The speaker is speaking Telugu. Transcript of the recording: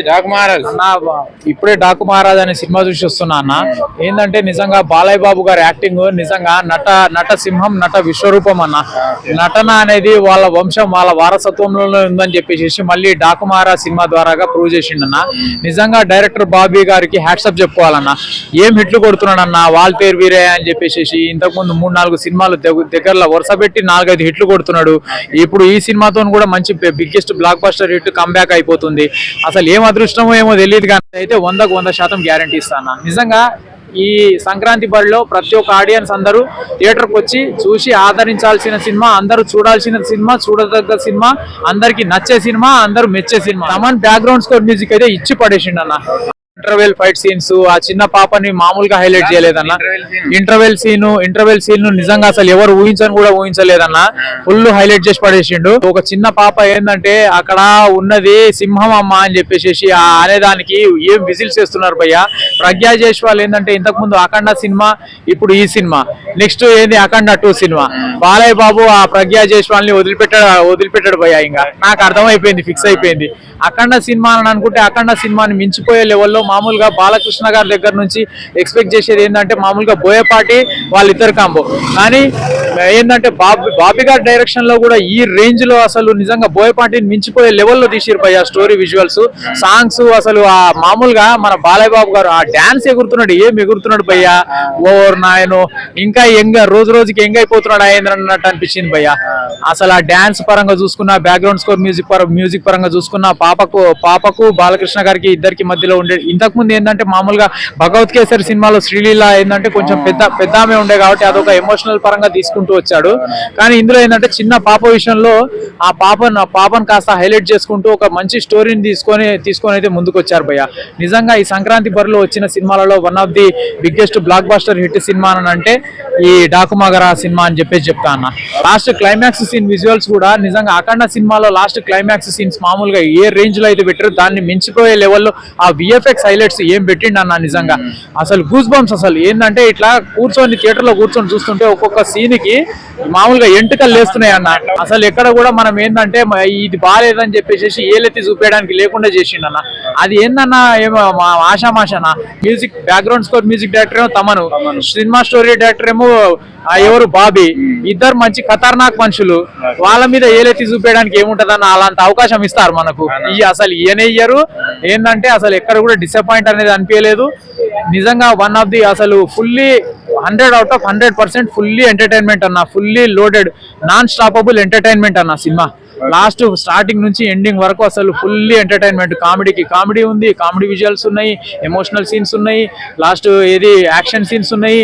డాకు మహారాజ్ అన్న ఇప్పుడే డాకు మహారాజ్ అనే సినిమా చూసి వస్తున్నా అన్న. ఏంటంటే నిజంగా బాలయ్య బాబు గారి యాక్టింగ్ నిజంగా నట సింహం, నట విశ్వరూపం అన్న. నటన అనేది వాళ్ళ వంశం, వాళ్ళ వారసత్వంలో ఉందని చెప్పేసి మళ్ళీ డాకు మహారాజ్ సినిమా ద్వారాగా ప్రూవ్ చేసిండన్న. నిజంగా డైరెక్టర్ బాబీ గారికి హ్యాట్సప్ చెప్పుకోవాలన్న. ఏం హిట్లు కొడుతున్నాడన్న. వాల్తేరు వీరయ్య అని చెప్పేసి ఇంతకుముందు 3-4 సినిమాలు దగ్గరలో వరుస పెట్టి 4-5 హిట్లు కొడుతున్నాడు. ఇప్పుడు ఈ సినిమాతో కూడా మంచి biggest block buster hit comeback అయిపోతుంది. అసలు ఏం అదృష్టమో ఏమో తెలియదు కానీ అయితే 100% గ్యారంటీ ఇస్తాను. నిజంగా ఈ సంక్రాంతి బరిలో ప్రతి ఒక్క ఆడియన్స్ అందరూ థియేటర్కి వచ్చి చూసి ఆదరించాల్సిన సినిమా, అందరూ చూడాల్సిన సినిమా, చూడదగ్గ సినిమా, అందరికి నచ్చే సినిమా, అందరూ మెచ్చే cinema. Thaman background score music అయితే ఇచ్చి పడేసిండన్న. ఇంటర్వెల్ ఫైట్ సీన్స్, ఆ చిన్న పాపని మామూలుగా హైలైట్ చేయలేదన్న. ఇంటర్వెల్ సీన్ నిజంగా అసలు ఎవరు ఊహించలేదన్న. ఫుల్ హైలైట్ చేసి పడేసిండు. ఒక చిన్న పాప ఏంటంటే అక్కడ ఉన్నది సింహం అమ్మ అని చెప్పేసి అనేదానికి ఏం విజిల్స్ చేస్తున్నారు భయ్య. ప్రజ్ఞా జైస్వాల్ ఏంటంటే ఇంతకు ముందు అఖండ సినిమా, ఇప్పుడు ఈ సినిమా, నెక్స్ట్ ఏంది అఖండ 2 సినిమా. బాలయ్య బాబు ఆ ప్రజ్ఞా జైస్వాల్ ని వదిలిపెట్టాడు భయ్య. ఇంకా నాకు అర్థమైపోయింది, ఫిక్స్ అయిపోయింది. అఖండ సినిమా అని అనుకుంటే అఖండ సినిమాని మించిపోయే లెవెల్లో మామూలుగా బాలకృష్ణ గారి దగ్గర నుంచి ఎక్స్పెక్ట్ చేసేది ఏంటంటే మామూలుగా బోయపాటి వాళ్ళిద్దరు కాంబో. కానీ ఏంటంటే బాబీ గారి డైరెక్షన్ లో కూడా ఈ రేంజ్ లో అసలు నిజంగా బోయపాటిని మించిపోయే లెవెల్లో తీసిరు భయ్య. స్టోరీ, విజువల్స్, సాంగ్స్, అసలు ఆ మామూలుగా మన బాలయ్య బాబు గారు ఆ డాన్స్ ఎగురుతున్నాడు. ఏం ఎగురుతున్నాడు భయ్య. ఓవర్ నాయను ఇంకా రోజు రోజుకి అయిపోతున్నాడు ఆయన అన్నట్టు అనిపించింది భయ్య. అసలు ఆ డాన్స్ పరంగా చూసుకున్న, బ్యాక్గ్రౌండ్ స్కోర్ మ్యూజిక్ పరంగా చూసుకున్న, పాపకు బాలకృష్ణ గారికి ఇద్దరికి మధ్యలో ఉండే. ఇంతకుముందు ఏంటంటే మామూలుగా భగవత్ కేసరి సినిమాలో శ్రీలీల ఏంటంటే కొంచెం పెద్ద ఆమె ఉండే కాబట్టి అదొక ఎమోషనల్ పరంగా తీసుకుంటూ వచ్చాడు. కానీ ఇందులో ఏంటంటే చిన్న పాప విషయంలో ఆ పాపను కాస్త హైలైట్ చేసుకుంటూ ఒక మంచి స్టోరీని తీసుకొని అయితే ముందుకు వచ్చారు భయ్య. నిజంగా ఈ సంక్రాంతి బరిలో వచ్చిన సినిమాలలో one of the biggest block buster hit cinema అని అంటే ఈ డాకు మహారా సినిమా అని చెప్పేసి చెప్తా అన్న. లాస్ట్ క్లైమాక్స్ సీన్ విజువల్స్ కూడా నిజంగా అఖండ సినిమాలో లాస్ట్ క్లైమాక్స్ సీన్స్ మామూలుగా ఏ రేంజ్ లో అయితే పెట్టారు దాన్ని మించిపోయే లెవెల్లో ఆ విఎఫ్ఎక్స్ హైలైట్స్ ఏం పెట్టిండు అన్న. నిజంగా అసలు గూస్ బంప్స్. అసలు ఏంటంటే ఇట్లా థియేటర్ లో కూర్చొని చూస్తుంటే ఒక్కొక్క సీన్ కి మామూలుగా ఎంటుకలు లేస్తున్నాయి అన్న. అసలు ఎక్కడ కూడా మనం ఏంటంటే ఇది బాగాలేదని చెప్పేసి ఏలెత్తి చూపేయడానికి లేకుండా చేసిండు అన్న. అది ఏందన్నా ఏమో ఆషామాషనా. Music background score music director ఏమో తమను, సినిమా స్టోరీ డైరెక్టర్ ఏమో ఎవరు బాబీ. ఇద్దరు మంచి ఖతర్నాక్ మనుషులు. వాళ్ళ మీద ఏలెత్తి చూపేయడానికి ఏముంటదన్న. అలాంటి అవకాశం ఇస్తారు మనకు. అసలు ఇయ్యరు. ఏంటంటే అసలు ఎక్కడ కూడా డిసప్పాయింట్ అనేది అనిపించలేదు. నిజంగా వన్ ఆఫ్ ది అసలు ఫుల్లీ 100/100% ఫుల్లీ ఎంటర్టైన్మెంట్ అన్న. Fully loaded, non stoppable entertainment అన్న సినిమా. లాస్ట్ స్టార్టింగ్ నుంచి ఎండింగ్ వరకు అసలు ఫుల్లీ ఎంటర్టైన్మెంట్. కామెడీ ఉంది, కామెడీ విజువల్స్ ఉన్నాయి, ఎమోషనల్ సీన్స్ ఉన్నాయి, లాస్ట్ ఏది యాక్షన్ సీన్స్ ఉన్నాయి.